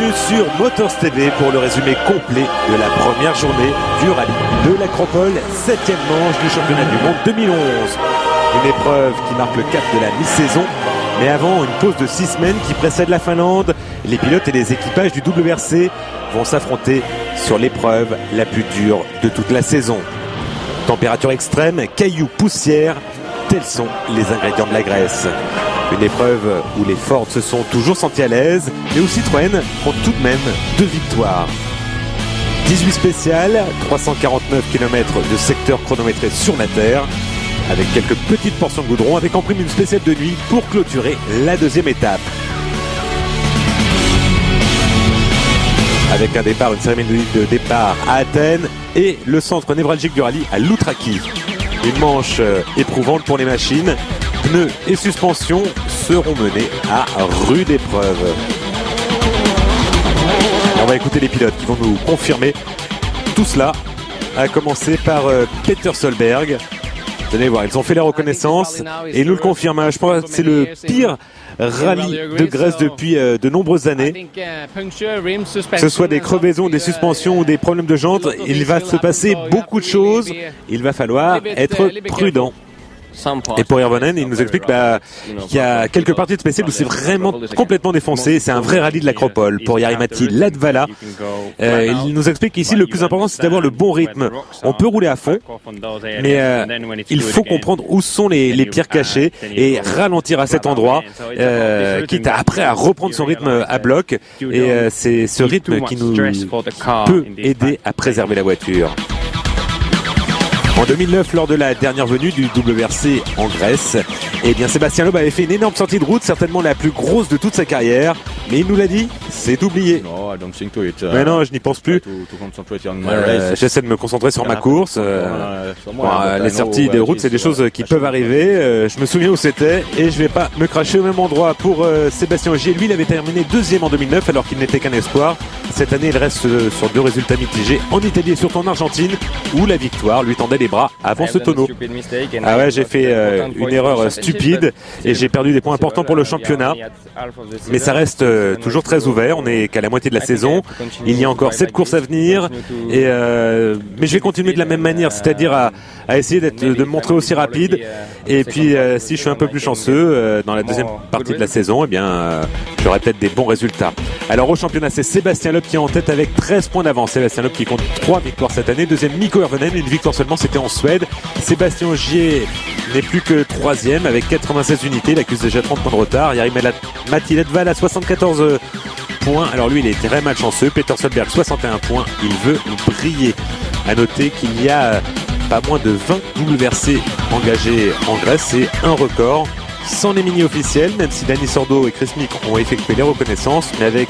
Bienvenue sur Motors TV pour le résumé complet de la première journée du rallye de l'Acropole, 7e manche du championnat du monde 2011. Une épreuve qui marque le cap de la mi-saison, mais avant une pause de 6 semaines qui précède la Finlande, les pilotes et les équipages du WRC vont s'affronter sur l'épreuve la plus dure de toute la saison. Température extrême, cailloux, poussière, tels sont les ingrédients de la Grèce. Une épreuve où les Ford se sont toujours sentis à l'aise, mais où Citroën compte tout de même 2 victoires. 18 spéciales, 349 km de secteur chronométré sur la terre, avec quelques petites portions de goudron, avec en prime une spéciale de nuit pour clôturer la deuxième étape. Avec une cérémonie de départ à Athènes et le centre névralgique du rallye à Loutraki. Une manche éprouvante pour les machines. Pneus et suspensions seront menés à rude épreuve. On va écouter les pilotes qui vont nous confirmer tout cela, à commencer par Peter Solberg. Vous allez voir, ils ont fait la reconnaissance et ils nous le confirment. Je pense que c'est le pire rallye de Grèce depuis de nombreuses années. Que ce soit des crevaisons, des suspensions ou des problèmes de jantes, il va se passer beaucoup de choses. Il va falloir être prudent. Et pour Hirvonen, il nous explique qu'il y a quelques parties de spéciales où c'est vraiment complètement défoncé. C'est un vrai rallye de l'Acropole. Pour Jari-Matti Latvala, il nous explique qu'ici le plus important c'est d'avoir le bon rythme. On peut rouler à fond, mais il faut comprendre où sont les pierres cachées et ralentir à cet endroit, quitte après à reprendre son rythme à bloc. Et c'est ce rythme qui nous peut aider à préserver la voiture. En 2009, lors de la dernière venue du WRC en Grèce, eh bien Sébastien Loeb avait fait une énorme sortie de route, certainement la plus grosse de toute sa carrière, mais il nous l'a dit, c'est oublié. Mais non, je n'y pense plus. J'essaie de me concentrer sur ma course. Les sorties de route, c'est des choses qui peuvent arriver. Je me souviens où c'était et je vais pas me cracher au même endroit. Pour Sébastien Ogier, lui, il avait terminé 2e en 2009 alors qu'il n'était qu'un espoir. Cette année, il reste sur 2 résultats mitigés en Italie et surtout en Argentine, où la victoire lui tendait les bras avant ce tonneau. Ah ouais, j'ai fait une erreur stupide et j'ai perdu des points importants pour le championnat. Mais ça reste toujours très ouvert. On n'est qu'à la moitié de la saison. Il y a encore 7 courses à venir. Mais je vais continuer de la même manière, c'est-à-dire à essayer de me montrer aussi rapide. Et puis, si je suis un peu plus chanceux dans la deuxième partie de la saison, eh bien, j'aurai peut-être des bons résultats. Alors au championnat, c'est Sébastien Loeb qui est en tête avec 13 points d'avance. Sébastien Loeb qui compte 3 victoires cette année. Deuxième, Mikko Hirvonen, une victoire seulement, c'était en Suède. Sébastien Ogier n'est plus que 3e avec 96 unités. Il accuse déjà 30 points de retard. Jari-Matti Latvala à 74 points. Alors lui, il est très malchanceux. Peter Solberg, 61 points. Il veut briller. À noter qu'il y a pas moins de 20 WRC engagés en Grèce. C'est un record. Sans les mini-officiels, même si Dani Sordo et Chris Mick ont effectué les reconnaissances, mais avec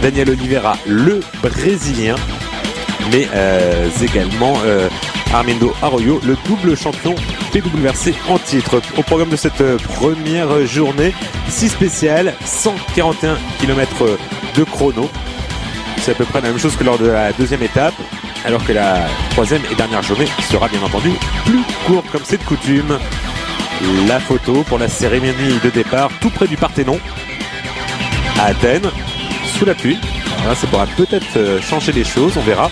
Daniel Oliveira, le Brésilien, mais également Armindo Arroyo, le double champion PWRC en titre. Au programme de cette première journée, 6 spéciales, 141 km de chrono. C'est à peu près la même chose que lors de la deuxième étape, alors que la troisième et dernière journée sera bien entendu plus courte comme c'est de coutume. La photo pour la cérémonie de départ tout près du Parthénon à Athènes, sous la pluie. Alors là, ça pourra peut-être changer les choses, on verra.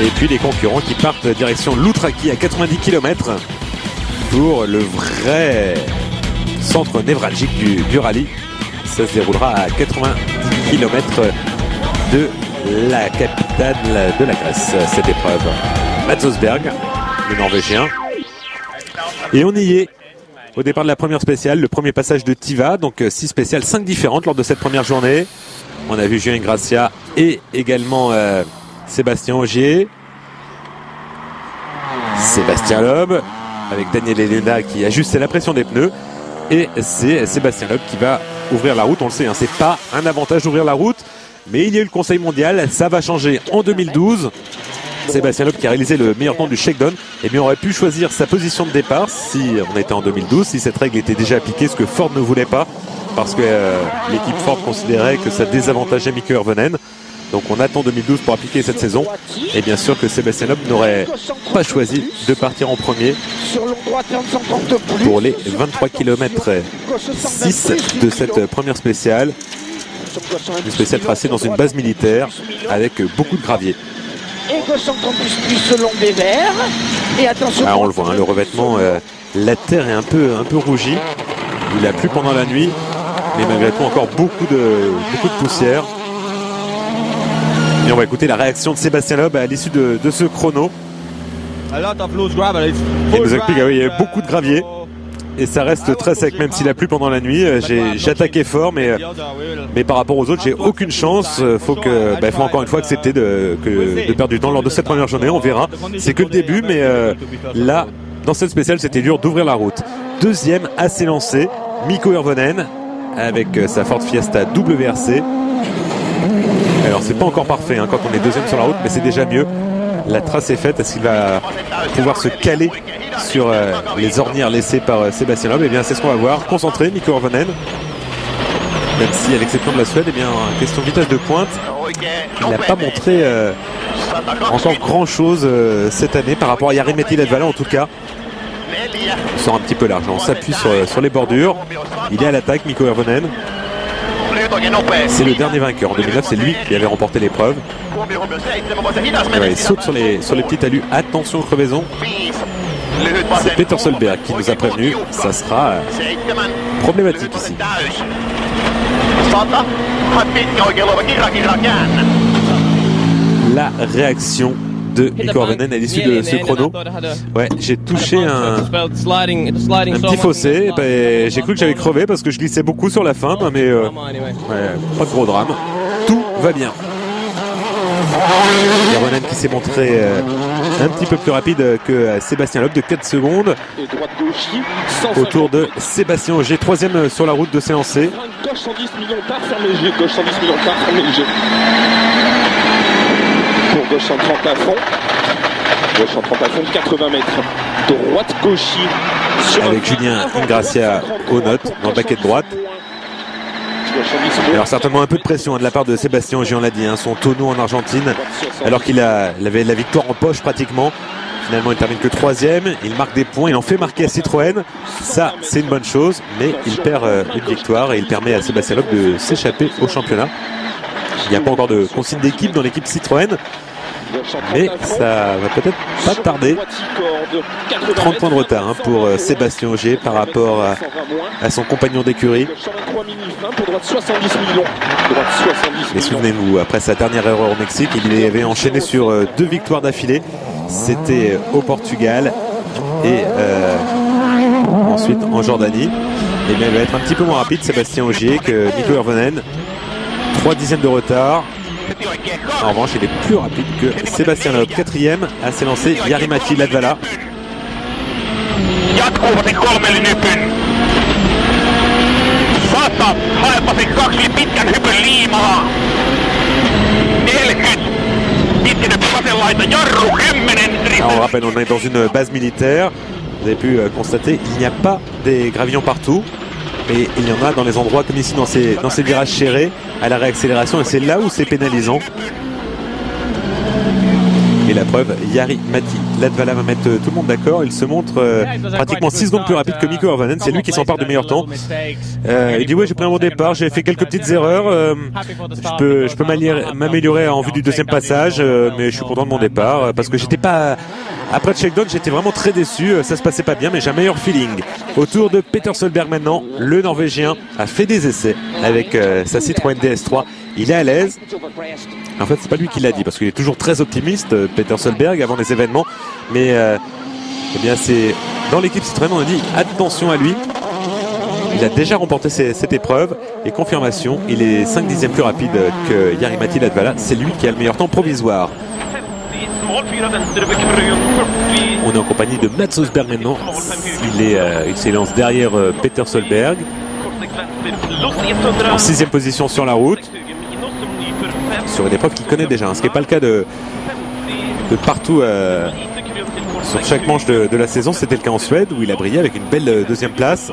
Et puis les concurrents qui partent direction Loutraki à 90 km pour le vrai centre névralgique du rallye. Ça se déroulera à 90 km de la capitale de la Grèce, cette épreuve. Mats Østberg, le Norvégien. Et on y est au départ de la première spéciale, le premier passage de Tiva, donc 6 spéciales, 5 différentes lors de cette première journée. On a vu Julien Gracia et également Sébastien Ogier. Sébastien Loeb avec Daniel Elena qui ajustait la pression des pneus. Et c'est Sébastien Loeb qui va ouvrir la route. On le sait, hein, c'est pas un avantage d'ouvrir la route, mais il y a eu le Conseil mondial, ça va changer en 2012. Sébastien Loeb qui a réalisé le meilleur temps du shakedown, eh bien, aurait pu choisir sa position de départ si on était en 2012, si cette règle était déjà appliquée, ce que Ford ne voulait pas, parce que l'équipe Ford considérait que ça désavantageait Mikko Hirvonen. Donc on attend 2012 pour appliquer cette saison. Et bien sûr que Sébastien Loeb n'aurait pas choisi de partir en premier pour les 23 km 6 de cette première spéciale. Une spéciale tracée dans une base militaire avec beaucoup de gravier. Et Gauche Campus plus long des verts. Et attention. Ah, on le voit, hein, le revêtement, la terre est un peu rougie. Il a plu pendant la nuit, mais malgré tout encore beaucoup de poussière. Et on va écouter la réaction de Sébastien Loeb à l'issue de ce chrono. Il nous explique qu'il y a beaucoup de gravier et ça reste très sec même s'il a plu pendant la nuit. J'ai attaqué fort, mais par rapport aux autres, j'ai aucune chance. Faut encore une fois accepter de perdre du temps lors de cette première journée. On verra. C'est que le début, mais là, dans cette spéciale, c'était dur d'ouvrir la route. Deuxième à s'élancer, Mikko Hirvonen avec sa Ford Fiesta WRC. Alors c'est pas encore parfait hein, quand on est deuxième sur la route, mais c'est déjà mieux. La trace est faite. Est-ce qu'il va pouvoir se caler sur les ornières laissées par Sébastien Loeb? Eh bien c'est ce qu'on va voir. Concentré, Mikko Hirvonen. Même si à l'exception de la Suède, eh bien question vitesse de pointe, il n'a pas montré encore grand chose cette année par rapport à Jari-Matti Latvala en tout cas. Il sort un petit peu large. On s'appuie sur les bordures. Il est à l'attaque, Mikko Hirvonen. C'est le dernier vainqueur. En 2009, c'est lui qui avait remporté l'épreuve. Ouais, il saute sur les petits talus. Attention aux crevaisons. C'est Peter Solberg qui nous a prévenu. Ça sera problématique ici. La réaction de Mikko Hirvonen à l'issue de ce chrono. Ouais, j'ai touché un petit fossé. J'ai cru que j'avais crevé parce que je glissais beaucoup sur la fin, mais ouais, pas de gros drame. Tout va bien. Hirvonen qui s'est montré un petit peu plus rapide que Sébastien Loeb de 4 secondes. Autour de Sébastien Ogier, troisième sur la route de s'élancer. Gauche 110 millions par, fermez le G. Gauche 110 millions par, fermez le G. Pour gauche 130 à fond. Gauche 130 à fond, 80 mètres. Droite gauchis. Avec Julien Ingracia aux notes dans le baquet de droite. Alors certainement un peu de pression de la part de Sébastien Ogier, on l'a dit, hein, son tonneau en Argentine, alors qu'il avait la victoire en poche pratiquement. Finalement il termine que troisième, il marque des points, il en fait marquer à Citroën. Ça c'est une bonne chose, mais il perd une victoire et il permet à Sébastien Loeb de s'échapper au championnat. Il n'y a pas encore de consigne d'équipe dans l'équipe Citroën, mais ça va peut-être pas tarder. 30 points de retard hein, pour Sébastien Ogier par rapport à son compagnon d'écurie. Et souvenez-vous, après sa dernière erreur au Mexique, il avait enchaîné sur 2 victoires d'affilée. C'était au Portugal et ensuite en Jordanie. Et bien, il va être un petit peu moins rapide Sébastien Ogier que Mikko Hirvonen. 3 dixièmes de retard. En revanche, il est plus rapide que Sébastien Loeb. Quatrième à s'élancer, Jari-Matti Latvala. Alors, on rappelle, on est dans une base militaire. Vous avez pu constater, il n'y a pas des gravillons partout. Et il y en a dans les endroits comme ici dans ces virages serrés à la réaccélération, et c'est là où c'est pénalisant. Et la preuve, Jari-Matti Latvala va mettre tout le monde d'accord. Il se montre pratiquement 6 secondes plus rapide que Mikko Hirvonen. C'est lui qui s'empare du meilleur temps. Il dit ouais, j'ai pris un bon départ, j'ai fait quelques petites erreurs. Je peux m'améliorer en vue du deuxième passage, mais je suis content de mon départ parce que j'étais pas. Après le check-down, j'étais vraiment très déçu. Ça se passait pas bien, mais j'ai un meilleur feeling. Autour de Peter Solberg maintenant, le Norvégien a fait des essais avec sa Citroën DS3. Il est à l'aise. En fait, c'est pas lui qui l'a dit parce qu'il est toujours très optimiste, Peter Solberg, avant les événements. Mais eh bien, c'est dans l'équipe Citroën, on a dit attention à lui. Il a déjà remporté cette épreuve et confirmation, il est 5 dixièmes plus rapide que Jari-Matti Latvala. C'est lui qui a le meilleur temps provisoire. On est en compagnie de Mats Osberg maintenant. Il s'élance derrière Peter Solberg. En 6e position sur la route. Sur une épreuve qu'il connaît déjà, hein, ce qui n'est pas le cas de partout sur chaque manche de la saison. C'était le cas en Suède où il a brillé avec une belle deuxième place.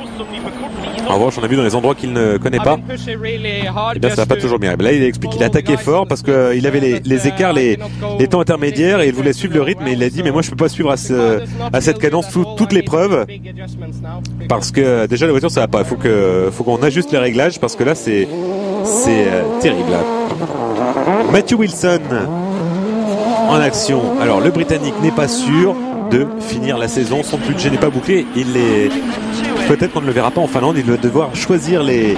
En revanche, on a vu dans les endroits qu'il ne connaît pas, et bien ça va pas toujours bien. Là, il explique qu'il attaquait fort parce qu'il avait les écarts, les temps intermédiaires, et il voulait suivre le rythme. Et il a dit mais moi je peux pas suivre à cette cadence toute l'épreuve parce que déjà la voiture ça va pas. Il faut qu'on ajuste les réglages parce que là c'est C'est terrible. Matthew Wilson en action. Alors le Britannique n'est pas sûr de finir la saison. Son budget n'est pas bouclé. Peut-être qu'on ne le verra pas en Finlande. Il va devoir choisir les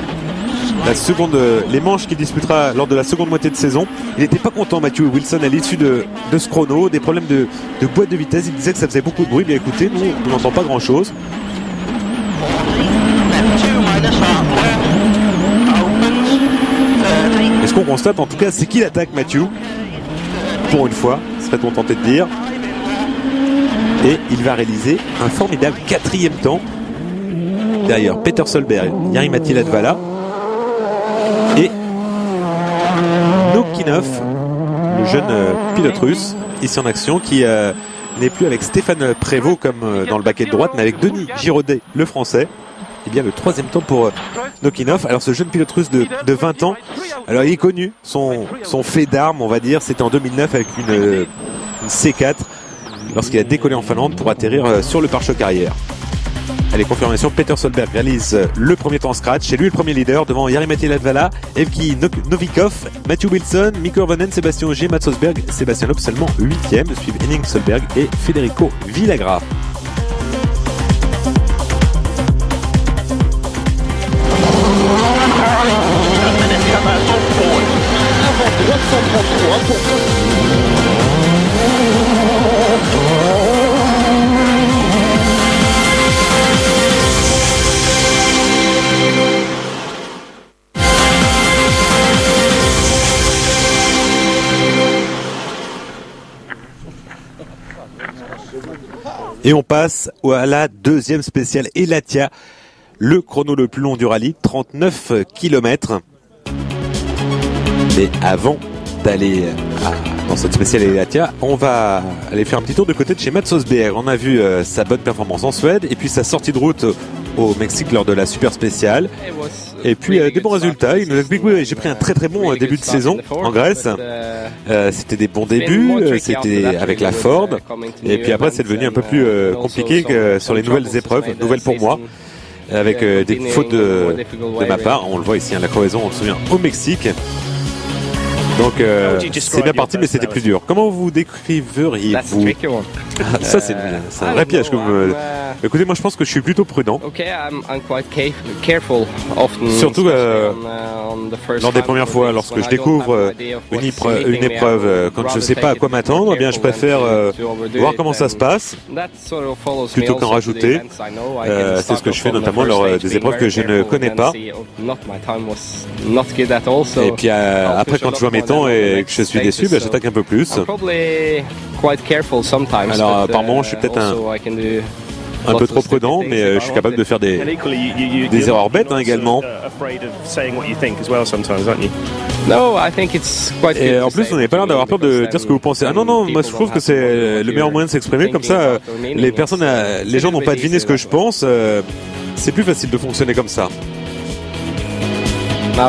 manches qu'il disputera lors de la seconde moitié de saison. Il n'était pas content, Matthew Wilson, à l'issue de ce chrono. Des problèmes de boîte de vitesse. Il disait que ça faisait beaucoup de bruit. Bien écoutez, nous on n'entend pas grand chose. Et ce qu'on constate en tout cas, c'est qu'il attaque Matthew. Pour une fois, serait-on tenté de dire. Et il va réaliser un formidable 4e temps. Derrière Peter Solberg, Jari-Matti Latvala et Nokinov, le jeune pilote russe, ici en action, qui n'est plus avec Stéphane Prévost comme dans le baquet de droite, mais avec Denis Giraudet, le français. Et bien le 3e temps pour Nokinov. Alors ce jeune pilote russe de 20 ans, alors il est connu, son fait d'armes, on va dire, c'était en 2009 avec une C4 lorsqu'il a décollé en Finlande pour atterrir sur le pare-choc arrière. Allez, confirmation, Peter Solberg réalise le premier temps scratch. C'est lui le premier leader devant Jari-Matti Latvala, Evgeny Novikov, Matthew Wilson, Mikko Hirvonen, Sébastien Ogier, Mats Forsberg, Sébastien Loeb seulement 8e. Suivent Henning Solberg et Federico Villagra. Et on passe à la deuxième spéciale Elatia, le chrono le plus long du rallye, 39 km. Mais avant d'aller dans cette spéciale Elatia, on va aller faire un petit tour de côté de chez Mats Forsberg. On a vu sa bonne performance en Suède et puis sa sortie de route au Mexique lors de la super spéciale. Et puis des bons résultats. Il nous explique, oui, j'ai pris un très très bon début de saison en Grèce. C'était des bons débuts, c'était avec la Ford. Et puis après c'est devenu un peu plus compliqué que sur les nouvelles épreuves, nouvelles pour moi, avec des fautes de ma part. On le voit ici, la crevaison, on se souvient, au Mexique. Donc c'est bien parti, mais c'était plus dur. Comment vous décriveriez-vous? Ça c'est un vrai piège que vous me... Écoutez, moi je pense que je suis plutôt prudent. Surtout lors des premières fois, lorsque je découvre une épreuve, quand je ne sais pas à quoi m'attendre, eh bien je préfère voir comment ça se passe plutôt qu'en rajouter. C'est ce que je fais notamment lors des épreuves que je ne connais pas. Et puis après, quand je vois mes temps et que je suis déçu, ben, j'attaque un peu plus. Alors par moment je suis peut-être un peu trop prudent, mais je suis capable de faire des erreurs bêtes également. Et en plus, on n'est pas l'air d'avoir peur de dire ce que vous pensez. Ah non, non, moi je trouve que c'est le meilleur moyen de s'exprimer. Comme ça, les gens n'ont pas deviné ce que je pense. C'est plus facile de fonctionner comme ça. Et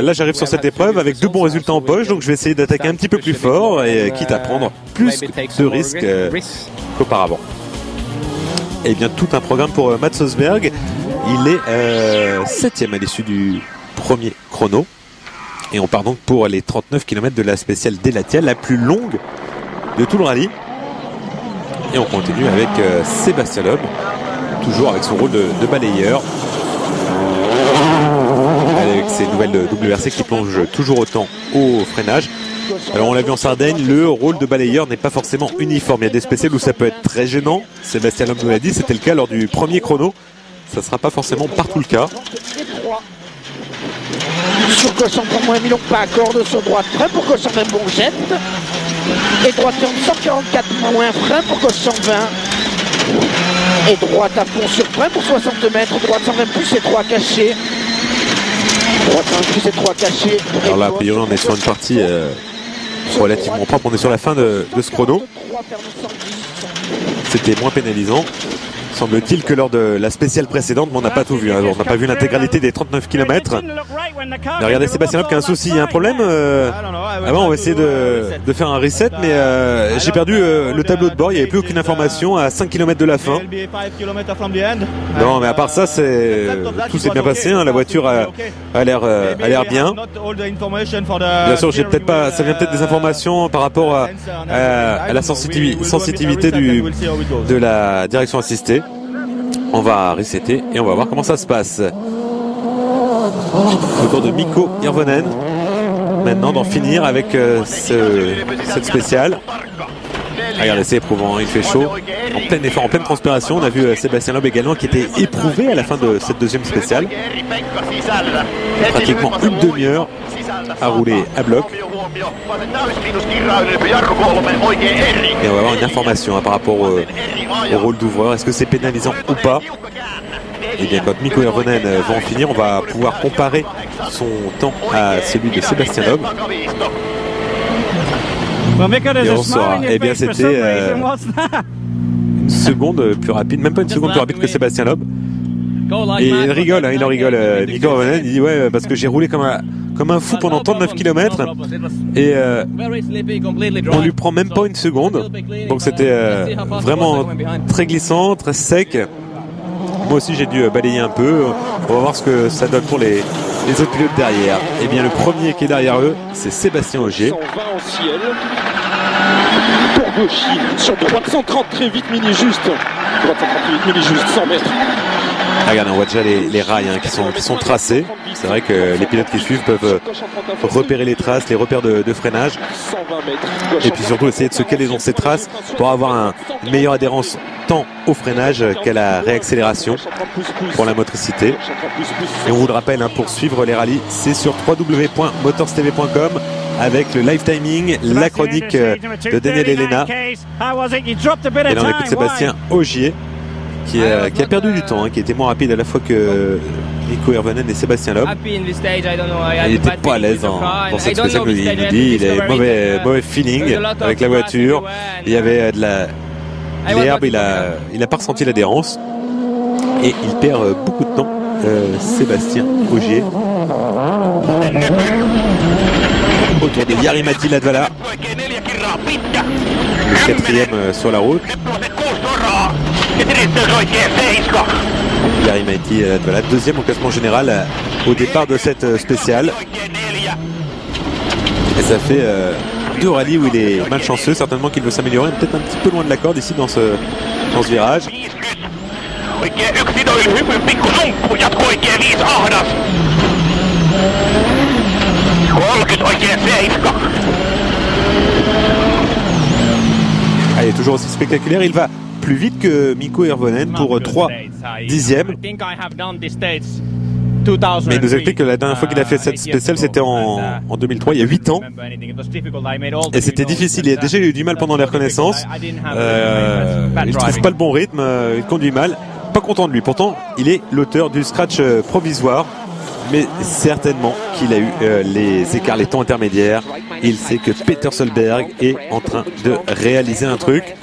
là j'arrive sur cette épreuve avec 2 bons résultats en poche, donc je vais essayer d'attaquer un petit peu plus fort et quitte à prendre plus de risques qu'auparavant. Et bien tout un programme pour Mats Forsberg. Il est 7e à l'issue du premier chrono. Et on part donc pour les 39 km de la spéciale d'Elatia, la plus longue de tout le rallye. Et on continue avec Sébastien Loeb, toujours avec son rôle de balayeur. Avec ces nouvelles WRC qui plongent toujours autant au freinage. Alors on l'a vu en Sardaigne, le rôle de balayeur n'est pas forcément uniforme. Il y a des spéciales où ça peut être très gênant. Sébastien Loeb nous l'a dit, c'était le cas lors du premier chrono. Ça ne sera pas forcément partout le cas. Sur Cosson pour moins Milon, pas à corde sur droite, frein pour Cosson 20 bon jet. Et droite 144 moins frein pour Cosson 20. Et droite à fond sur frein pour 60 mètres, droite 120 pouces et 3 cachés. Droite 120 pouces et 3 cachés. Alors là, a priori, on est sur une partie relativement propre. On est sur la fin de ce chrono. C'était moins pénalisant. Semble-t-il que lors de la spéciale précédente, on n'a pas tout vu. Hein. On n'a pas vu l'intégralité des 39 km. Mais regardez Sébastien Loeb qui a un souci, il y a un problème. On va essayer de faire un reset, mais j'ai perdu le tableau de bord. Il n'y avait plus aucune information à 5 km de la fin. Non, mais à part ça, tout s'est bien passé. Hein. La voiture a l'air bien. Bien sûr, ça vient peut-être des informations par rapport à la sensitivité de la direction assistée. On va resetter et on va voir comment ça se passe. Autour de Mikko Hirvonen. Maintenant d'en finir avec cette spéciale. Regardez, c'est éprouvant, il fait chaud. En plein effort, en pleine transpiration. On a vu Sébastien Loeb également qui était éprouvé à la fin de cette deuxième spéciale. Pratiquement une demi-heure à rouler à bloc. Et on va avoir une information par rapport au rôle d'ouvreur. Est-ce que c'est pénalisant ou pas? Et bien quand Mikko Hirvonen va en finir, on va pouvoir comparer son temps à celui de Sébastien Loeb. Et on saura. Et bien c'était une seconde plus rapide, même pas une seconde plus rapide que Sébastien Loeb. Et il rigole, il en rigole. Mikko Hirvonen, il dit ouais, parce que j'ai roulé comme un fou pendant 39 km et on lui prend même pas une seconde. Donc c'était vraiment très glissant, très sec. Moi aussi j'ai dû balayer un peu. On va voir ce que ça donne pour les autres pilotes derrière. Et bien le premier qui est derrière eux, c'est Sébastien Ogier. 120 au ciel. Pour Gauchy sur droite 130 très vite mini juste. Droite 130 très vite mini juste 100 mètres. Regardez, on voit déjà les rails qui sont tracés. C'est vrai que les pilotes qui suivent peuvent repérer les traces, les repères de freinage. Et puis surtout essayer de se caler dans ces traces pour avoir une meilleure adhérence tant au freinage qu'à la réaccélération pour la motricité. Et on vous le rappelle, pour suivre les rallyes, c'est sur www.motorstv.com avec le live timing, la chronique de Daniel Elena. Et là on écoute Sébastien Ogier qui a perdu du temps, qui était moins rapide à la fois que Mikko Hirvonen et Sébastien Loeb. Il n'était pas à l'aise dans cette spéciale, il nous dit, il avait mauvais feeling avec la voiture, il y avait de l'herbe, il a pas ressenti l'adhérence et il perd beaucoup de temps, Sébastien Ogier. Autour de Jari-Matti Latvala, le quatrième sur la route. Jari-Matti Latvala, deuxième au classement général au départ de cette spéciale. Et ça fait deux rallyes où il est malchanceux, certainement qu'il veut s'améliorer, peut-être un petit peu loin de la corde ici dans ce virage. Allez, toujours aussi spectaculaire, il va plus vite que Mikko Hirvonen pour 3 dixièmes. Mais il nous explique que la dernière fois qu'il a fait cette spéciale, c'était en 2003, il y a 8 ans. Et c'était difficile. Il a déjà eu du mal pendant les reconnaissances. Il ne trouve pas le bon rythme, il conduit mal. Pas content de lui. Pourtant, il est l'auteur du scratch provisoire. Mais certainement qu'il a eu les écarts, les temps intermédiaires. Il sait que Peter Solberg est en train de réaliser un truc.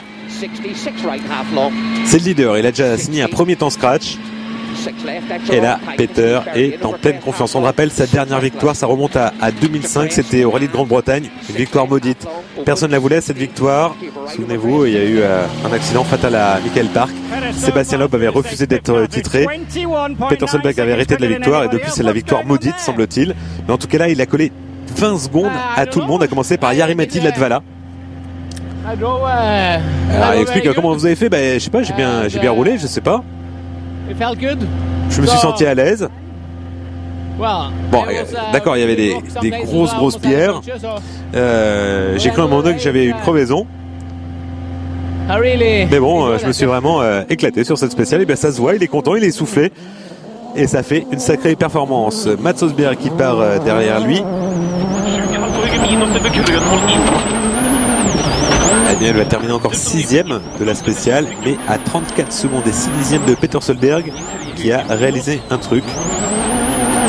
C'est le leader, il a déjà signé un premier temps scratch. Et là, Peter est en pleine confiance. On le rappelle, sa dernière victoire, ça remonte à 2005, c'était au Rallye de Grande-Bretagne, une victoire maudite. Personne ne la voulait, cette victoire. Souvenez-vous, il y a eu un accident fatal à Michael Park. Sébastien Loeb avait refusé d'être titré. Peter Solberg avait arrêté de la victoire et depuis, c'est la victoire maudite, semble-t-il. Mais en tout cas, là, il a collé 20 secondes à tout le monde, à commencer par Jari-Matti Latvala. Alors, il explique comment vous avez fait. Je sais pas, j'ai bien roulé, je sais pas. Je me suis senti à l'aise. Bon, d'accord, il y avait des grosses pierres. J'ai cru à un moment donné que j'avais une crevaison. Mais bon, je me suis vraiment éclaté sur cette spéciale. Et bien ça se voit, il est content, il est essoufflé. Et ça fait une sacrée performance. Mats Osberg qui part derrière lui. Eh bien, elle va terminer encore 6ème de la spéciale, mais à 34 secondes et 6 dixièmes de Peter Solberg qui a réalisé un truc.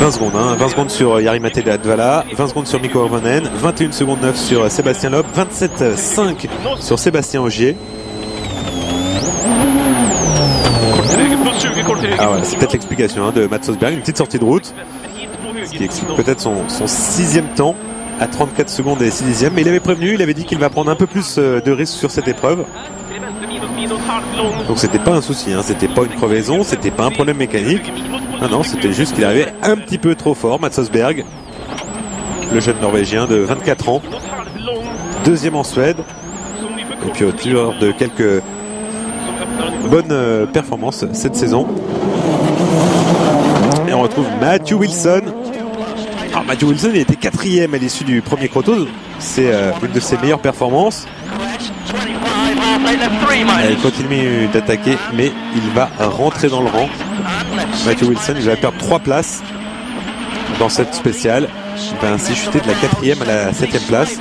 20 secondes, 20 secondes sur Jari-Matti Latvala, 20 secondes sur Mikko Hirvonen, 21 secondes 9 sur Sébastien Loeb, 27,5 sur Sébastien Ogier. Ah ouais, c'est peut-être l'explication de Mats Sosberg, une petite sortie de route, ce qui explique peut-être son 6e temps à 34 secondes et 6 dixièmes. Mais il avait prévenu, il avait dit qu'il va prendre un peu plus de risques sur cette épreuve. Donc c'était pas un souci, c'était pas une crevaison, c'était pas un problème mécanique. Non, c'était juste qu'il arrivait un petit peu trop fort, Mats Sosberg, le jeune Norvégien de 24 ans, deuxième en Suède, et puis auteur de quelques bonnes performances cette saison. Et on retrouve Matthew Wilson. Alors Matthew Wilson, il était 4e à l'issue du premier chrono. C'est une de ses meilleures performances. Il continue d'attaquer, mais il va rentrer dans le rang. Matthew Wilson, il va perdre 3 places dans cette spéciale. Il va ainsi chuter de la 4e à la 7e place.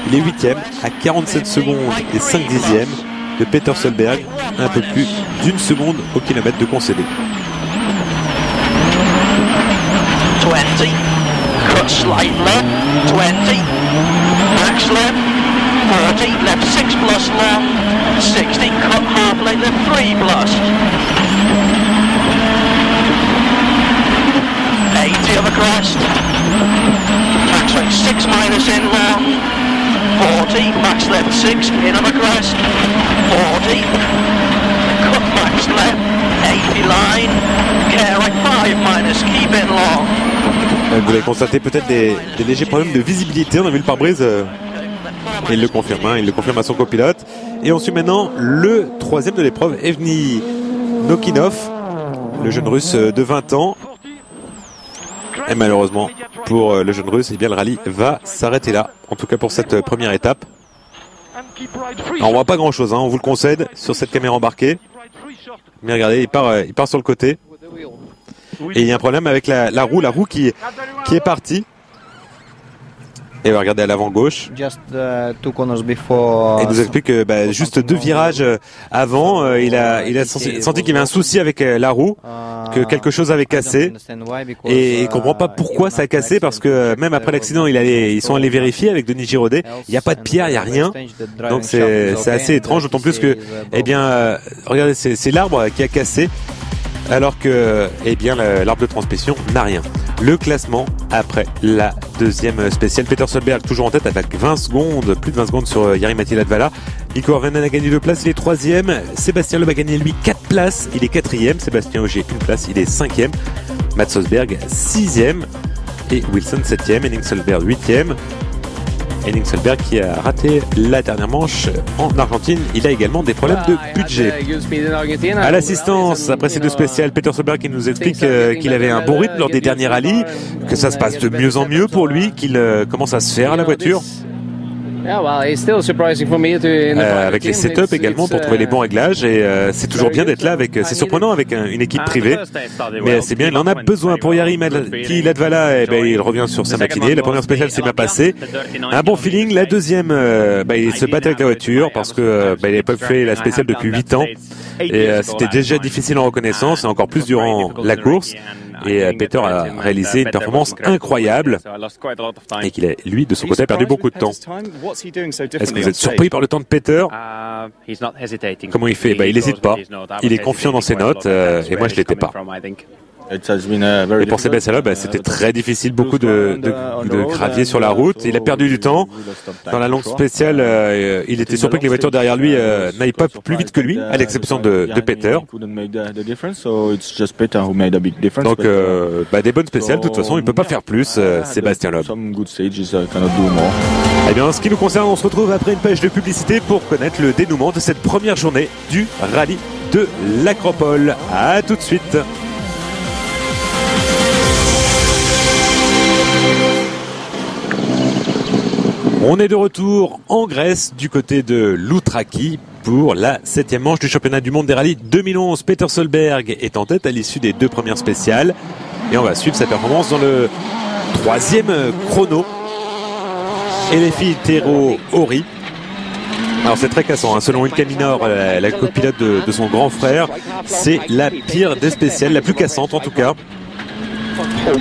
Il est 8e à 47 secondes et 5 dixièmes de Peter Solberg, un peu plus d'1 seconde au kilomètre de concédé. 20, cut slight left, 20, max left, 30, left 6 plus left, 60, cut half left, left 3 plus, 80 of a crest, max right 6 minus in left, 40, max left 6, in of a crest, 40, cut max left, 80 line, care right 5 minus, keep in long. Vous avez constaté peut-être des légers problèmes de visibilité. On a vu le pare-brise et il le confirme. Il le confirme à son copilote. Et on suit maintenant le 3e de l'épreuve, Evgeny Nokinov, le jeune russe de 20 ans. Et malheureusement pour le jeune russe, le rallye va s'arrêter là. En tout cas pour cette première étape. Alors, on voit pas grand chose, on vous le concède sur cette caméra embarquée. Mais regardez, il part sur le côté. Et il y a un problème avec la roue qui est partie. Et on va regarder à l'avant gauche. Et il nous explique que juste 2 virages avant, il a senti qu'il y avait un souci avec la roue, que quelque chose avait cassé. Et il comprend pas pourquoi ça a cassé, parce que même après l'accident, ils sont allés vérifier avec Denis Giraudet. Il n'y a pas de pierre, il n'y a rien. Donc c'est assez étrange, d'autant plus que, regardez, c'est l'arbre qui a cassé, alors que l'arbre de transmission n'a rien. Le classement après la 2e spéciale. Peter Solberg toujours en tête avec plus de 20 secondes sur Jari-Matti Latvala. Nico Orvanen a gagné 2 places, il est 3e. Sébastien Loeb a gagné lui 4 places, il est 4e. Sébastien Ogier 1 place, il est 5e. Mats Sosberg 6e et Wilson 7e. Henning Solberg 8e. Henning Solberg qui a raté la dernière manche en Argentine. Il a également des problèmes de budget. À l'assistance, après ces 2 spéciales, Peter Solberg qui nous explique qu'il avait un bon rythme lors des derniers rallyes, que ça se passe de mieux en mieux pour lui, qu'il commence à se faire à la voiture. Avec les setups également pour trouver les bons réglages, et c'est toujours bien d'être là c'est surprenant avec une équipe privée, mais c'est bien, il en a besoin. Pour Jari-Matti Latvala, il revient sur sa matinée. La première spéciale s'est bien passée, un bon feeling. La deuxième, il se battait avec la voiture parce que il n'avait pas fait la spéciale depuis 8 ans, et c'était déjà difficile en reconnaissance, et encore plus durant la course. Et Peter a réalisé une performance incroyable, et qu'il a, lui, de son côté, perdu beaucoup de temps. Est-ce que vous êtes surpris par le temps de Peter? Comment il fait? Il n'hésite pas, il est confiant dans ses notes, et moi je ne l'étais pas. Et pour Sébastien Loeb, c'était très difficile, beaucoup de gravier sur la route. Il a perdu du temps. Dans la longue spéciale, il était surpris que les voitures derrière lui n'aillent pas plus vite que lui, à l'exception de Peter. Donc, des bonnes spéciales, de toute façon, il ne peut pas faire plus, Sébastien Loeb. Eh bien, en ce qui nous concerne, on se retrouve après une page de publicité pour connaître le dénouement de cette première journée du rallye de l'Acropole. À tout de suite. On est de retour en Grèce du côté de Loutraki pour la 7e manche du championnat du monde des rallyes 2011. Peter Solberg est en tête à l'issue des 2 premières spéciales, et on va suivre sa performance dans le 3e chrono. Elefi Tero Ori. Alors c'est très cassant, selon Ilka Minor, la copilote de son grand frère, c'est la pire des spéciales, la plus cassante en tout cas. Et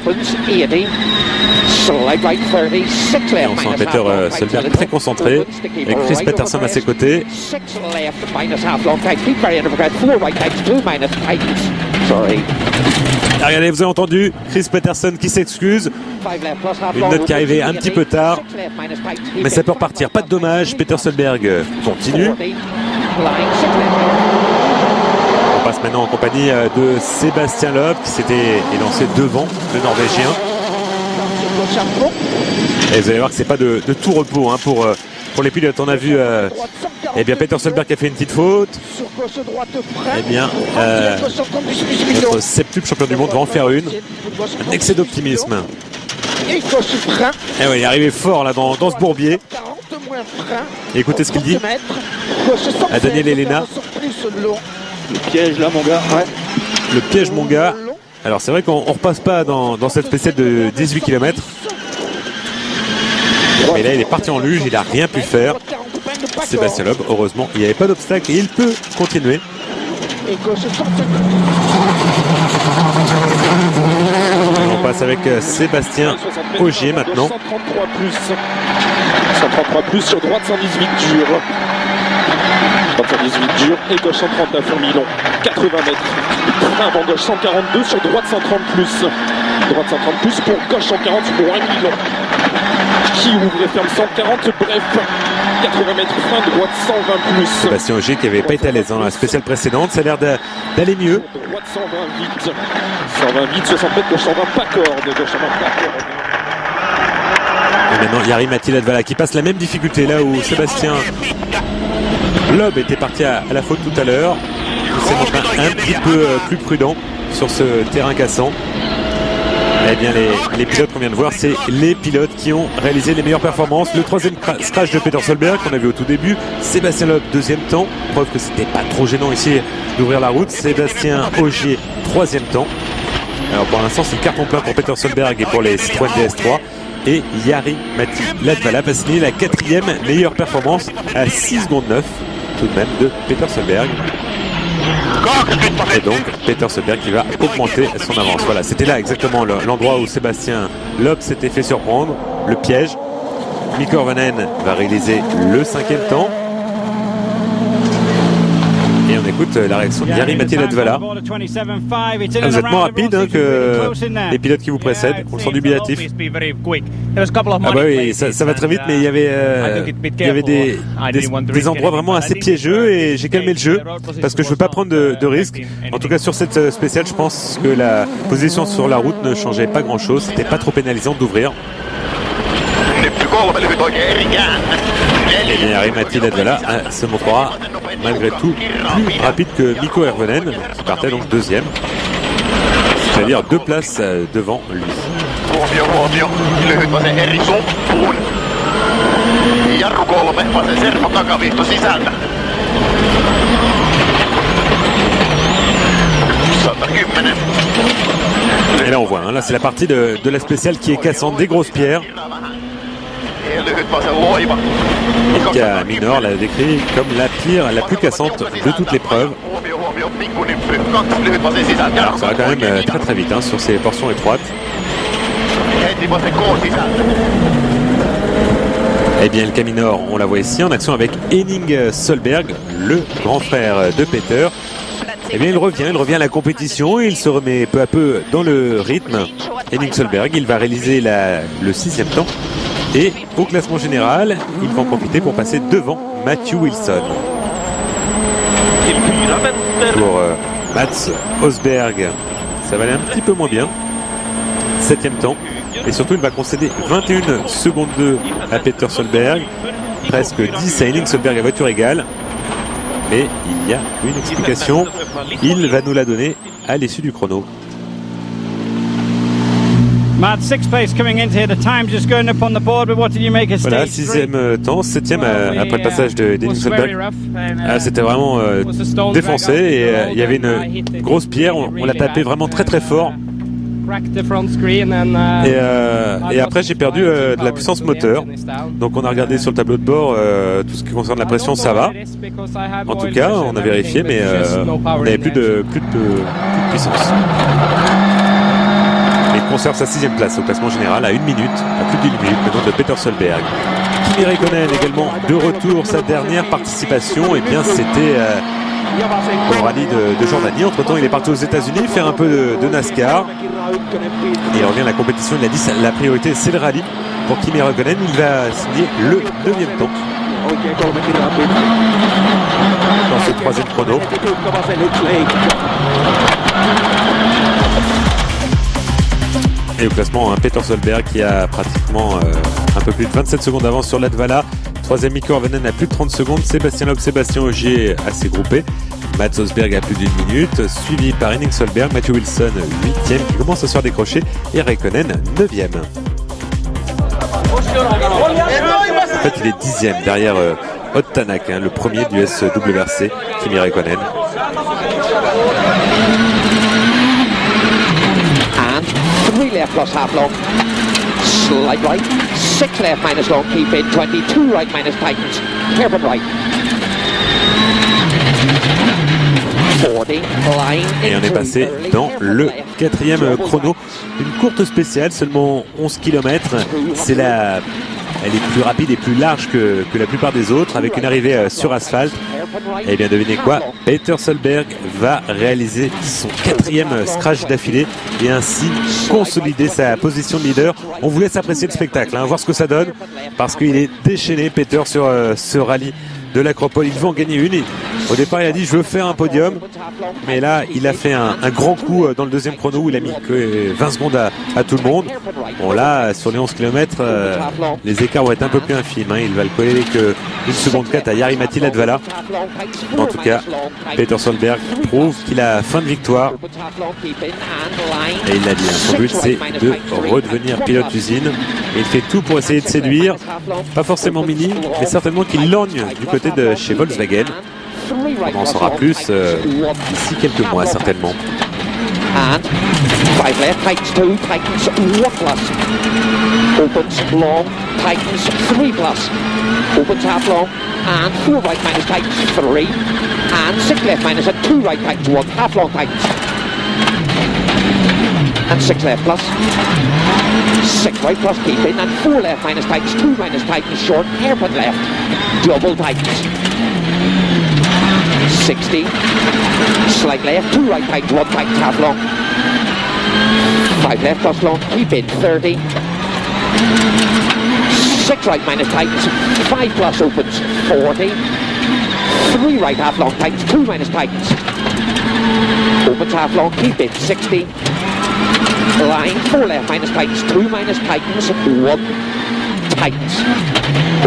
on sent Peter Solberg très concentré, avec Chris Peterson à ses côtés. Ah, regardez, vous avez entendu Chris Peterson qui s'excuse. Une note qui arrivait un petit peu tard, mais ça peut repartir. Pas de dommage, Peter Solberg continue. On passe maintenant en compagnie de Sébastien Loeb qui s'était élancé devant le Norvégien. Et vous allez voir que c'est pas de tout repos hein, pour les pilotes. On a vu eh bien Peter Solberg qui a fait une petite faute. Eh bien notre septuple champion du monde va en faire une. Un excès d'optimisme. Et oui, il est arrivé fort là dans ce bourbier. Et écoutez ce qu'il dit à Daniel Elena. Le piège là mon gars. Ouais. Le piège mon gars. Alors c'est vrai qu'on ne repasse pas dans cette spéciale de 18 km. Mais là il est parti en luge, il n'a rien pu faire. Sébastien Loeb, heureusement, il n'y avait pas d'obstacle et il peut continuer. On passe avec Sébastien Ogier maintenant. 133 plus sur droite 118 dur. Droite 118 dur et gauche 130 à Fourmilon. 80 mètres. Avant gauche 142 sur droite 130 plus. Droite 130 plus pour gauche 140 pour Emilon. Qui ouvre et ferme 140, bref. 80 mètres frein, droite 120 plus. Sébastien Ogier qui n'avait pas été à l'aise dans la spéciale précédente, ça a l'air d'aller mieux. Droite 120 vite. 120 vite, 60 mètres, gauche 120 pas corde. Gauche 120 pas corde. Et maintenant Jari Matti Latvala qui passe la même difficulté là où Sébastien Loeb était parti à la faute tout à l'heure. Il s'est montré un petit peu plus prudent sur ce terrain cassant. Eh bien les pilotes qu'on vient de voir, c'est les pilotes qui ont réalisé les meilleures performances. Le troisième crash de Peter Solberg qu'on a vu au tout début. Sébastien Loeb deuxième temps, preuve que c'était pas trop gênant ici d'ouvrir la route. Sébastien Ogier troisième temps. Alors pour l'instant c'est le carton plein pour Peter Solberg et pour les Citroën DS3. Et Jari Matti Latvala va signer la quatrième meilleure performance à 6 secondes 9 tout de même de Peter Solberg. Et donc Peter Solberg qui va augmenter son avance. Voilà, c'était là exactement l'endroit où Sébastien Loeb s'était fait surprendre, le piège. Mikko Hirvonen va réaliser le cinquième temps. Et on écoute la réaction de Jari Matti Latvala. Vous êtes moins rapide hein, que les pilotes qui vous précèdent. On le sent dubitatif. Ah bah oui, ça va très vite, mais il y avait des endroits vraiment assez piégeux et j'ai calmé le jeu parce que je veux pas prendre de risques. En tout cas sur cette spéciale, je pense que la position sur la route ne changeait pas grand chose. C'était pas trop pénalisant d'ouvrir. Et bien Jari Matti Latvala se montrera malgré tout plus rapide que Mikko Hirvonen qui partait donc deuxième, c'est-à-dire 2 places devant lui. Et là on voit, hein, là c'est la partie de la spéciale qui est cassante, des grosses pierres. Ilkka Minor l'a décrit comme la plus cassante de toute l'épreuve. Alors ça va quand même très très vite hein, sur ces portions étroites. Et bien Ilkka Minor, on la voit ici en action avec Henning Solberg, le grand frère de Peter. Et bien il revient à la compétition et il se remet peu à peu dans le rythme. Henning Solberg, il va réaliser le 6e temps. Et au classement général, il va en profiter pour passer devant Matthew Wilson. Pour Mats Osberg, ça va aller un petit peu moins bien. 7e temps. Et surtout, il va concéder 21 secondes 2 à Peter Solberg. Presque 10 à Henning Solberg à voiture égale. Mais il y a une explication. Il va nous la donner à l'issue du chrono. Matt, 6th place coming into here. The time just going up on the board. But what did you make of voilà, stage 6e temps, 7e après le passage de Henning Solberg. C'était vraiment défoncé et il y avait une grosse pierre. On l'a tapé vraiment très très fort. Et après j'ai perdu de la puissance moteur. Donc on a regardé sur le tableau de bord tout ce qui concerne la pression, ça va. En tout cas, on a vérifié, mais on n'avait plus de puissance. Il conserve sa 6e place au classement général à 1 minute, à plus d'1 minute maintenant de Peter Solberg. Kimi Räikkönen également de retour, sa dernière participation, et bien c'était au rallye de Jordanie. Entre temps, il est parti aux États-Unis faire un peu de NASCAR. Et il revient à la compétition. Il a dit la priorité, c'est le rallye pour Kimi Räikkönen. Il va signer le 9e temps dans ce 3e chrono. Et au classement, Peter Solberg qui a pratiquement un peu plus de 27 secondes d'avance sur Latvala. 3e Mikko Räikkönen a plus de 30 secondes. Sébastien Loeb, Sébastien Ogier assez groupé. Mats Osberg a plus d'1 minute, suivi par Henning Solberg, Matthew Wilson 8e qui commence à se faire décrocher et Räikkönen 9e. En fait, il est 10e derrière Ott Tanak, le premier du SWRC, Kimi Räikkönen. And 3 left plus half long. Slight right. 6 left minus long. Keep in. 22 right minus tightens. Hairpin right. 40 line. Et on est passé dans le 4e chrono. Une courte spéciale, seulement 11 km. Elle est plus rapide et plus large que la plupart des autres, avec une arrivée sur asphalte. Et bien devinez quoi, Peter Solberg va réaliser son 4e scratch d'affilée et ainsi consolider sa position de leader. On vous laisse apprécier le spectacle, voir ce que ça donne, parce qu'il est déchaîné Peter sur ce rallye de l'Acropole. Il veut en gagner une. Au départ, il a dit je veux faire un podium, mais là il a fait un grand coup dans le 2e chrono où il a mis que 20 secondes à tout le monde. Bon là, sur les 11 km, les écarts vont être un peu plus infimes. Il va le coller que 1 seconde 4 à Jari-Matti Latvala. En tout cas, Peter Solberg prouve qu'il a fin de victoire. Et il l'a dit, son but c'est de redevenir pilote d'usine. Et il fait tout pour essayer de séduire, pas forcément Mini, mais certainement qu'il lorgne du côté de chez Volkswagen. On en saura plus d'ici quelques mois certainement. And 5 left, tightens 2, tightens 1 plus. Opens long, tightens 3 plus. Opens half long, and 4 right minus tightens 3. And 6 left minus and 2 right tightens 1, half long tightens. And 6 left plus. 6 right plus keep in, and 4 left minus tightens, 2 minus tightens short, hairpin left. Double tightens. 60, slight left, 2 right tightens, 1 tightens half long. 5 left plus long, keep in 30. 6 right minus tightens, 5 plus opens 40. 3 right half long tightens, 2 minus tightens. Opens half long, keep in 60. Line 4 left minus tightens, 2 minus tightens, 1 tightens.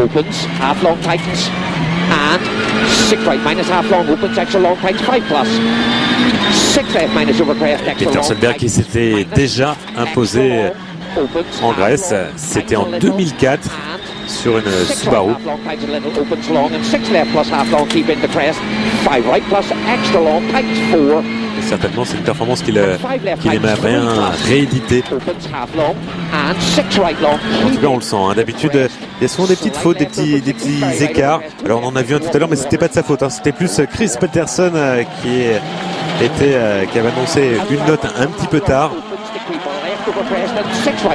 Opens half long tightens. And 6 right minus half long opens extra long tightens 5 plus. 6 left minus overcrest extra long. Peter Solberg qui s'était déjà imposé en Grèce, c'était en 2004 sur une Subaru. Et certainement c'est une performance qu'il aimerait bien rééditer. En tout cas on le sent, D'habitude il y a souvent des petites fautes, des petits écarts. Alors on en a vu un tout à l'heure mais c'était pas de sa faute, C'était plus Chris Peterson qui avait annoncé une note un petit peu tard.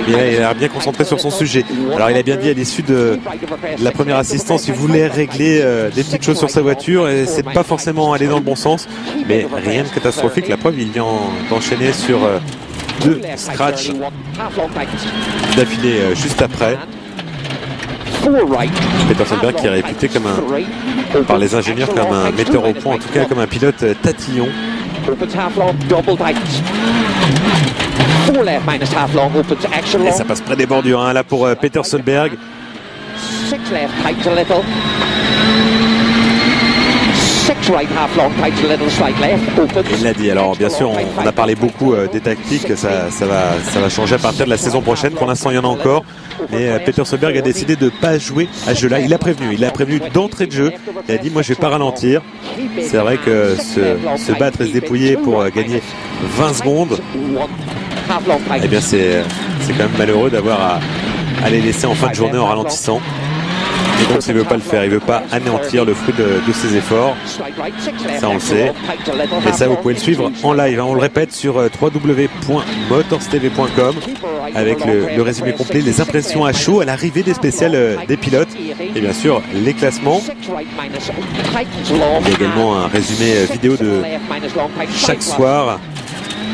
Il a l'air bien concentré sur son sujet. Alors il a bien dit à l'issue de la première assistance, il voulait régler des petites choses sur sa voiture et c'est pas forcément aller dans le bon sens, mais rien de catastrophique. La preuve, il vient d'enchaîner sur 2 scratchs d'affilée juste après. Peter Solberg qui est réputé comme par les ingénieurs comme un metteur au point, en tout cas comme un pilote tatillon. Et ça passe près des bordures là pour Peter Solberg. Il l'a dit, alors bien sûr on a parlé beaucoup des tactiques, ça va changer à partir de la saison prochaine. Pour l'instant il y en a encore, mais Peter Solberg a décidé de ne pas jouer à ce jeu-là. Il a prévenu d'entrée de jeu. Il a dit moi je vais pas ralentir. C'est vrai que se battre et se dépouiller pour gagner 20 secondes, eh bien c'est quand même malheureux d'avoir à les laisser en fin de journée en ralentissant. Et donc, il ne veut pas le faire, il ne veut pas anéantir le fruit de ses efforts. Ça, on le sait. Et ça, vous pouvez le suivre en live. On le répète sur www.motorstv.com avec le résumé complet, les impressions à chaud à l'arrivée des spéciales des pilotes et bien sûr les classements. Il y a également un résumé vidéo de chaque soir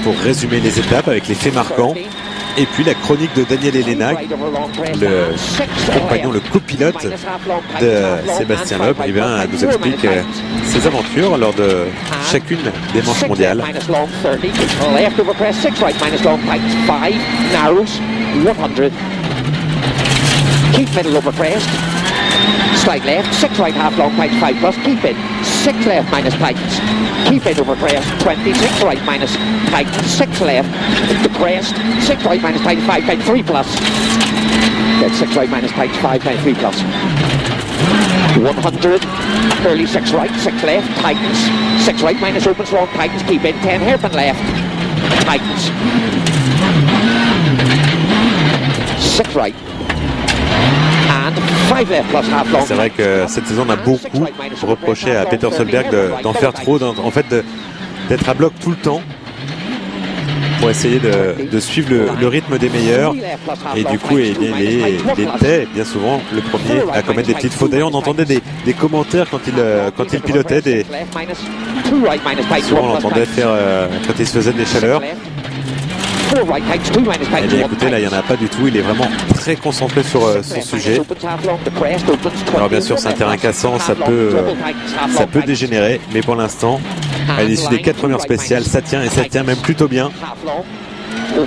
pour résumer les étapes avec les faits marquants. Et puis la chronique de Daniel Elena, le compagnon, le copilote de Sébastien Loeb, eh bien, nous explique ses aventures lors de chacune des manches mondiales. Slide left, 6 right half long, tight 5 plus, keep in, 6 left minus tightens, keep in over crest, 20, 6 right minus tightens, 6 left, the crest, 6 right minus tightens, 5 tight 3 plus, then 6 right minus tightens, 5 tight 3 plus, 100, early 6 right, 6 left, tightens, 6 right minus opens long, tightens, keep in, 10 hairpin left, tightens, 6 right. C'est vrai que cette saison, on a beaucoup reproché à Peter Solberg d'en faire trop, en fait d'être à bloc tout le temps pour essayer de suivre le rythme des meilleurs. Et du coup, il était bien souvent le premier à commettre des petites fautes. D'ailleurs, on entendait des commentaires quand il pilotait. Souvent, on l'entendait faire quand il se faisait des chaleurs. Et bien écoutez, là il n'y en a pas du tout, il est vraiment très concentré sur son sujet. Alors bien sûr c'est un terrain cassant, ça peut dégénérer, mais pour l'instant, à l'issue des 4 premières spéciales, ça tient et ça tient même plutôt bien. Et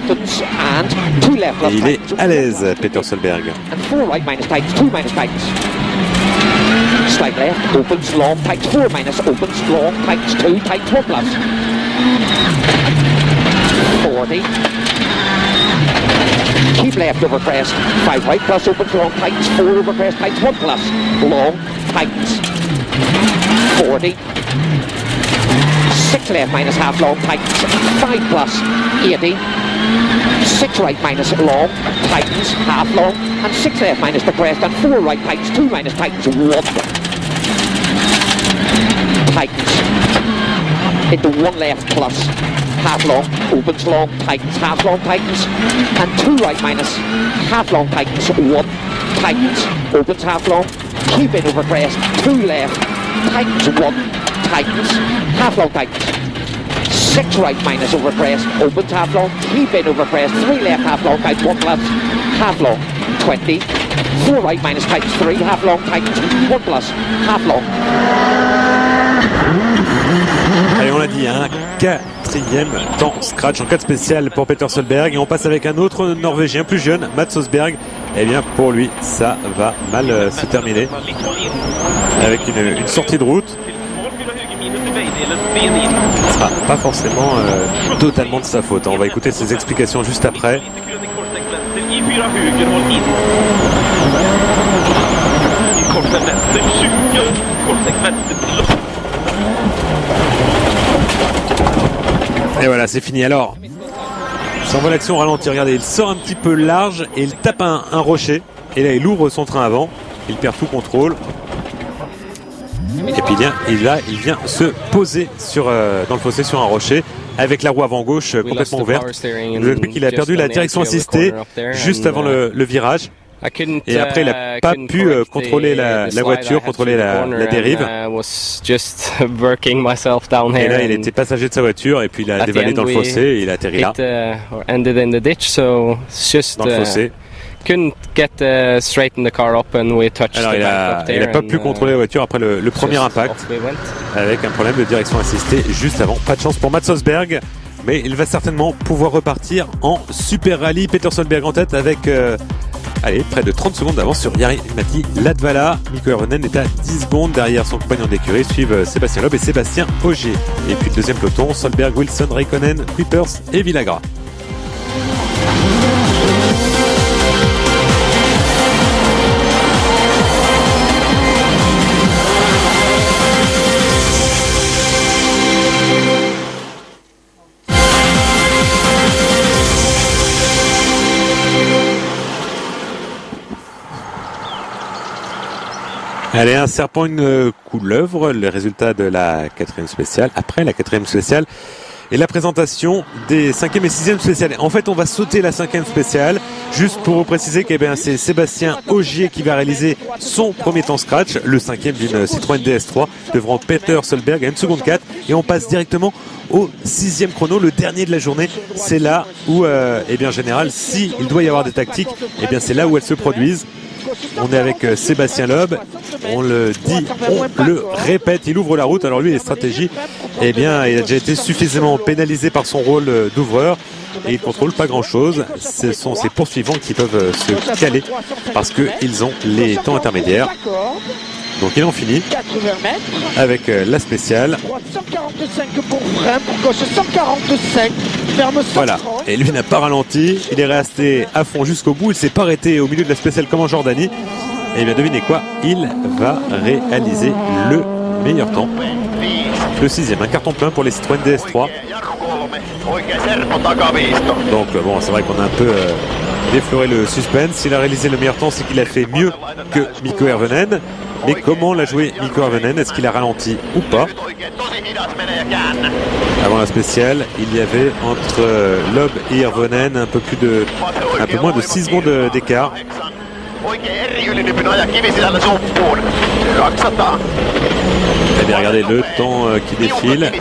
il est à l'aise, Peter Solberg. Slide left, opens long, tight 4 minus, opens long, tight 2, tight 4 plus. 40. Keep left over crest, 5 right plus, opens long, tightens, 4 over crest, tightens 1 plus. Long, tightens. 40. 6 left minus half long, tightens, 5 plus. 80. 6 right minus long, tightens, half long, and 6 left minus the crest, and 4 right tightens, 2 minus tightens, 1. Tightens. Into 1 left plus. Half long, opens long, tightens, half long, tightens, and 2 right minus, half long, tightens, 1, tightens, opens half long, keep in over crest, 2 left, tightens, 1, tightens, half long, tightens, 6 right minus over crest, opens half long, keep in over crest, 3 left, half long, tightens, 1 plus, half long, 20, 4 right minus, tightens, 3, half long, tightens, 1 plus, half long. Allez, on l'a dit, hein, 4e temps scratch en 4 spéciales pour Peter Solberg. Et on passe avec un autre Norvégien plus jeune, Mats Østberg. Eh bien, pour lui, ça va mal se terminer. Avec une sortie de route. Ce sera pas forcément totalement de sa faute. On va écouter ses explications juste après. Et voilà, c'est fini. Alors, sans voit l'action ralenti. Regardez, il sort un petit peu large et il tape un rocher. Et là, il ouvre son train avant. Il perd tout contrôle. Et puis il vient se poser dans le fossé sur un rocher avec la roue avant gauche complètement ouverte. Il nous explique qu'il a perdu la direction assistée juste avant le virage. Et après, il n'a pas pu contrôler la voiture, contrôler la dérive. Et là, il était passager de sa voiture et puis il a dévalé dans le fossé et il a atterri là. Dans le fossé. Alors, il n'a pas pu contrôler la voiture après le premier impact avec un problème de direction assistée juste avant. Pas de chance pour Mats Østberg, mais il va certainement pouvoir repartir en Super Rally. Peter Solberg en tête avec près de 30 secondes d'avance sur Jari-Matti Latvala. Mikko Järvenäinen est à 10 secondes derrière son compagnon d'écurie. Suivent Sébastien Loeb et Sébastien Ogier. Et puis le deuxième peloton, Solberg, Wilson, Räikkönen, Kuipers et Villagra. Allez, un serpent, une couleuvre, le résultat de la 4e spéciale, après la 4e spéciale, et la présentation des 5e et 6e spéciales. En fait, on va sauter la 5e spéciale, juste pour vous préciser que c'est Sébastien Ogier qui va réaliser son premier temps scratch, le 5e d'une Citroën DS3, devant Peter Solberg à 1 seconde 4, et on passe directement au 6e chrono, le dernier de la journée. C'est là où, en général, s'il doit y avoir des tactiques, c'est là où elles se produisent. On est avec Sébastien Loeb, on le dit, on le répète, il ouvre la route. Alors lui, les stratégies, il a déjà été suffisamment pénalisé par son rôle d'ouvreur et il contrôle pas grand chose. Ce sont ses poursuivants qui peuvent se caler parce qu'ils ont les temps intermédiaires. Donc il en finit avec la spéciale. 145 pour frein, pour gauche 145, ferme 130. Voilà, et lui n'a pas ralenti, il est resté à fond jusqu'au bout, il s'est pas arrêté au milieu de la spéciale comme en Jordanie. Et bien devinez quoi, il va réaliser le meilleur temps. Le 6e, un carton plein pour les Citroën DS3. Donc bon, c'est vrai qu'on a un peu défloré le suspense. S'il a réalisé le meilleur temps, c'est qu'il a fait mieux que Mikko Hirvonen. Mais comment l'a joué Mikko Hirvonen? Est-ce qu'il a ralenti ou pas? Avant la spéciale, il y avait entre Loeb et Hirvonen un peu moins de 6 secondes d'écart. Eh bien, regardez le temps qui défile.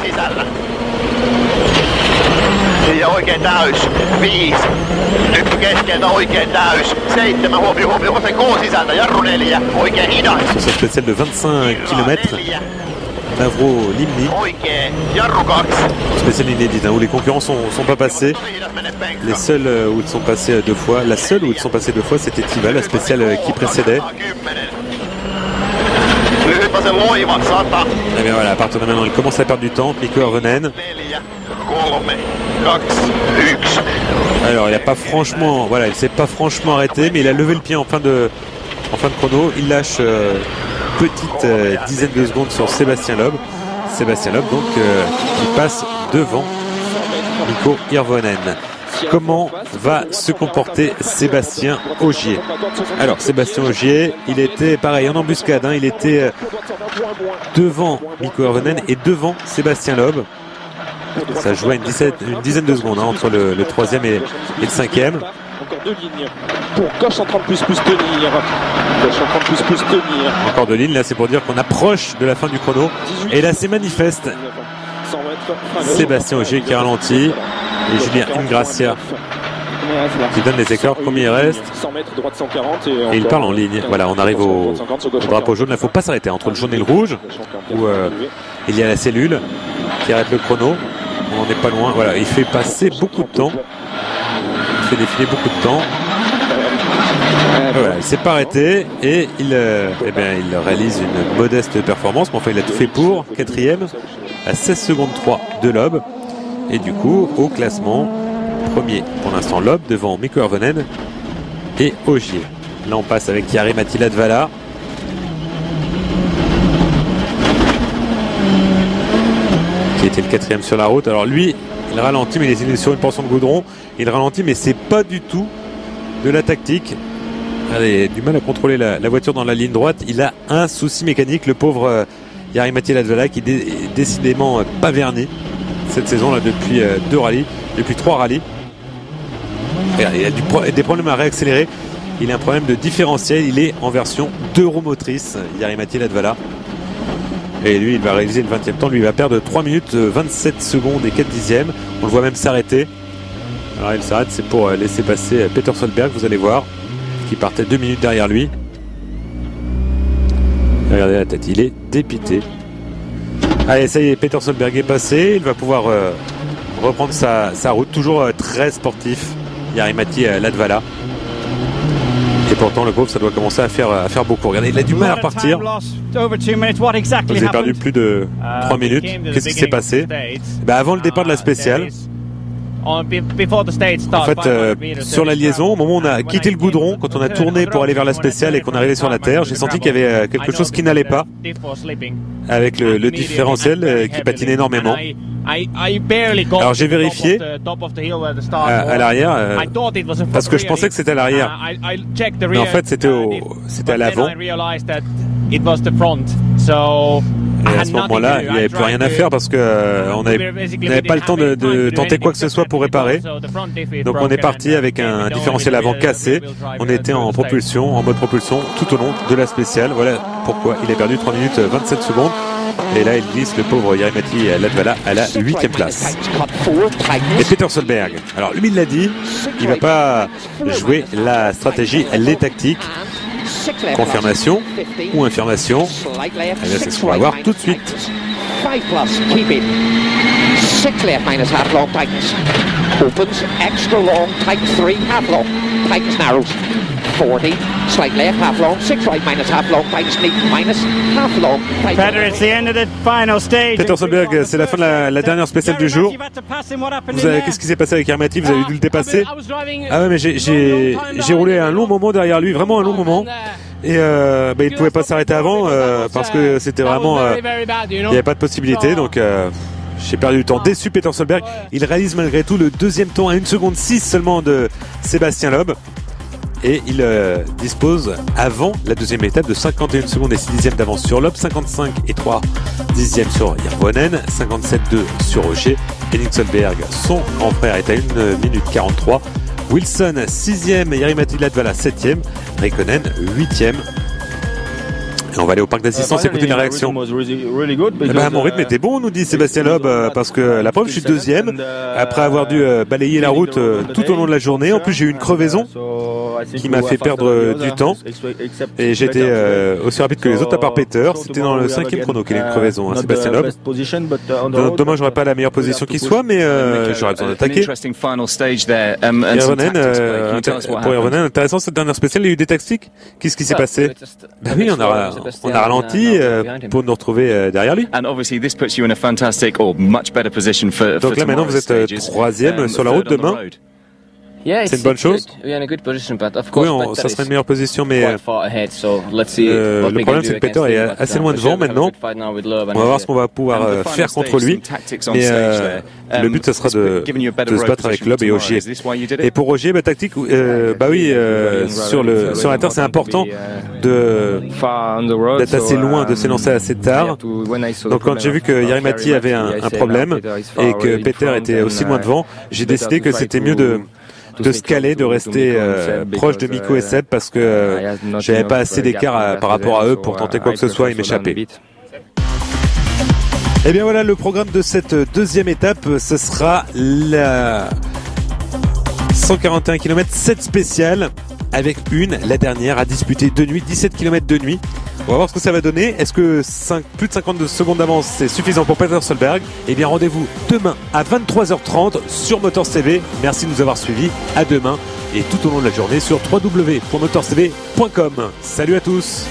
Ja oikein täys. 5. Nyt keskeltä oikein täys. 7. Huomio sen koon sisältä. Jarru 4. Oikein hidas. Sur cette spéciale de 25 km, Navro Limni. Jarru 2. Spéciale inédite, où les concurrents sont pas passés. Les seuls où ils sont passés 2 fois. La seule où ils sont passés 2 fois, c'était Tiva, la spéciale qui précédait. Et bien voilà, à partir de maintenant, il commence à perdre du temps. Mikko Hirvonen. Alors il a pas franchement, voilà, il s'est pas franchement arrêté, mais il a levé le pied en fin de chrono. Il lâche petite dizaine de secondes sur Sébastien Loeb. Sébastien Loeb donc qui passe devant Mikko Hirvonen. Comment va se comporter Sébastien Ogier? Alors Sébastien Ogier, il était pareil en embuscade, il était devant Mikko Hirvonen et devant Sébastien Loeb. Ça jouait une dizaine de secondes entre le 3e et le 5e. Encore 2 lignes pour gauche 130 plus tenir. Gauche 130 plus tenir. Encore 2 lignes, là c'est pour dire qu'on approche de la fin du chrono. Et là c'est manifeste. Sébastien Ogier qui ralentit et Julien Ingrassia qui donne les écarts. Combien il reste? 100 mètres, droite 140 et il parle en ligne. Voilà, on arrive au drapeau jaune. Là, il ne faut pas s'arrêter entre le jaune et le rouge où il y a la cellule qui arrête le chrono. On n'en est pas loin. Voilà, il fait passer beaucoup de temps. Il fait défiler beaucoup de temps. Voilà, il ne s'est pas arrêté et il réalise une modeste performance. Mais enfin, il a tout fait pour. 4e à 16 secondes 3 de Loeb. Et du coup, au classement, premier pour l'instant Loeb devant Mikko Hirvonen et Ogier. Là, on passe avec Jari-Matti Latvala. Qui était le 4e sur la route. Alors lui, il ralentit, mais il est sur une portion de goudron. Il ralentit, mais c'est pas du tout de la tactique. Il a du mal à contrôler la voiture dans la ligne droite. Il a un souci mécanique, le pauvre Jari-Matti Latvala, qui est décidément pas verni cette saison-là depuis 2 rallyes, depuis 3 rallyes. Il a des problèmes à réaccélérer. Il a un problème de différentiel. Il est en version 2 roues motrices, Jari-Matti Latvala. Et lui, il va réaliser le 20e temps. Lui, il va perdre 3 minutes, 27 secondes et 4 dixièmes. On le voit même s'arrêter. Alors, il s'arrête, c'est pour laisser passer Peter Solberg, vous allez voir, qui partait 2 minutes derrière lui. Regardez la tête, il est dépité. Allez, ça y est, Peter Solberg est passé. Il va pouvoir reprendre sa route. Toujours très sportif, Jari-Matti Latvala. Et pourtant, le pauvre, ça doit commencer à faire beaucoup. Regardez, il a du mal à repartir. Vous avez perdu plus de 3 minutes. Qu'est-ce qui s'est passé? Avant le départ de la spéciale, en fait, sur la liaison, au moment où on a quitté le goudron, quand on a tourné pour aller vers la spéciale et qu'on est arrivé sur la terre, j'ai senti qu'il y avait quelque chose qui n'allait pas avec le différentiel qui patine énormément. Alors j'ai vérifié à l'arrière parce que je pensais que c'était à l'arrière, mais en fait c'était à l'avant. it was the front. So et à ce moment-là, il n'y avait plus rien à faire parce que on n'avait pas le temps de tenter quoi que ce soit pour réparer. Donc on est parti avec un différentiel avant cassé. On était en propulsion, en mode propulsion tout au long de la spéciale. Voilà pourquoi il a perdu 3 minutes 27 secondes. Et là, il glisse le pauvre Jari-Matti Latvala à la 8e place. Et Peter Solberg, alors lui il l'a dit, il va pas jouer la stratégie, les tactiques. Confirmation ou infirmation, eh bien c'est ce qu'on va voir tout de suite. 5 plus, keep it. 6 left minus half long tightens. Opens, extra long, tightens 3, half long, tightens narrows. 40, slight left, half long, 6 right minus half long, tightens neat, minus half long. Peter, it's the end of the final stage. Peter Solberg, c'est la fin de la dernière spéciale du jour. Qu'est-ce qui s'est passé avec Jari-Matti? Vous avez dû le dépasser? Ah ouais, mais j'ai roulé un long moment derrière lui, vraiment un long moment. Et il ne pouvait pas s'arrêter avant parce que c'était vraiment... il n'y avait pas de possibilité, donc j'ai perdu du temps. Déçu Peter Solberg. Il réalise malgré tout le deuxième temps à 1 seconde 6 seulement de Sébastien Loeb. Et il dispose avant la deuxième étape de 51 secondes et 6 dixièmes d'avance sur Loeb, 55 et 3 dixièmes sur Hirvonen, 57,2 sur Rocher. Henning Solberg, son grand frère, est à 1 minute 43. Wilson 6e, Jari-Matti Latvala 7e, Räikkönen 8e. Et on va aller au parc d'assistance écouter la réaction. Mon rythme était bon, nous dit Sébastien Loeb, parce que la preuve, je suis deuxième, après avoir dû balayer la route tout au long de la journée. En plus, j'ai eu une crevaison qui m'a fait perdre du temps. Et j'étais aussi rapide que les autres, à part Peter. C'était dans le 5e chrono qu'il a une crevaison, hein, Sébastien Loeb. Dommage, j'aurais pas la meilleure position qui soit, mais j'aurais besoin d'attaquer. Pour Hirvonen, intéressant cette dernière spéciale, il y a eu des tactiques. Qu'est-ce qui s'est passé? Bah oui, on a ralenti pour nous retrouver derrière lui. Donc là maintenant vous êtes 3e sur la route demain. C'est une bonne chose. Oui, ça serait une meilleure position, mais le problème c'est que Peter est assez loin devant maintenant. On va voir ce qu'on va pouvoir faire contre lui. Mais le but, ce sera de se battre avec Loeb et Ogier. Et pour Ogier, tactique, sur la terre, c'est important d'être assez loin, de s'élancer assez tard. Donc quand j'ai vu que Jari-Matti avait un problème et que Peter était aussi loin devant, j'ai décidé que c'était mieux de se caler, de rester proche de Mikko et Seb parce que j'avais pas assez d'écart par rapport à eux pour tenter quoi que ce soit et m'échapper. Et bien voilà, le programme de cette deuxième étape, ce sera la 141 km 7 spéciale avec la dernière à disputer de nuit, 17 km de nuit. On va voir ce que ça va donner. Est-ce que plus de 52 secondes d'avance c'est suffisant pour Peter Solberg? Eh bien rendez-vous demain à 23h30 sur Motors TV. Merci de nous avoir suivis. À demain et tout au long de la journée sur www.motorstv.com. Salut à tous.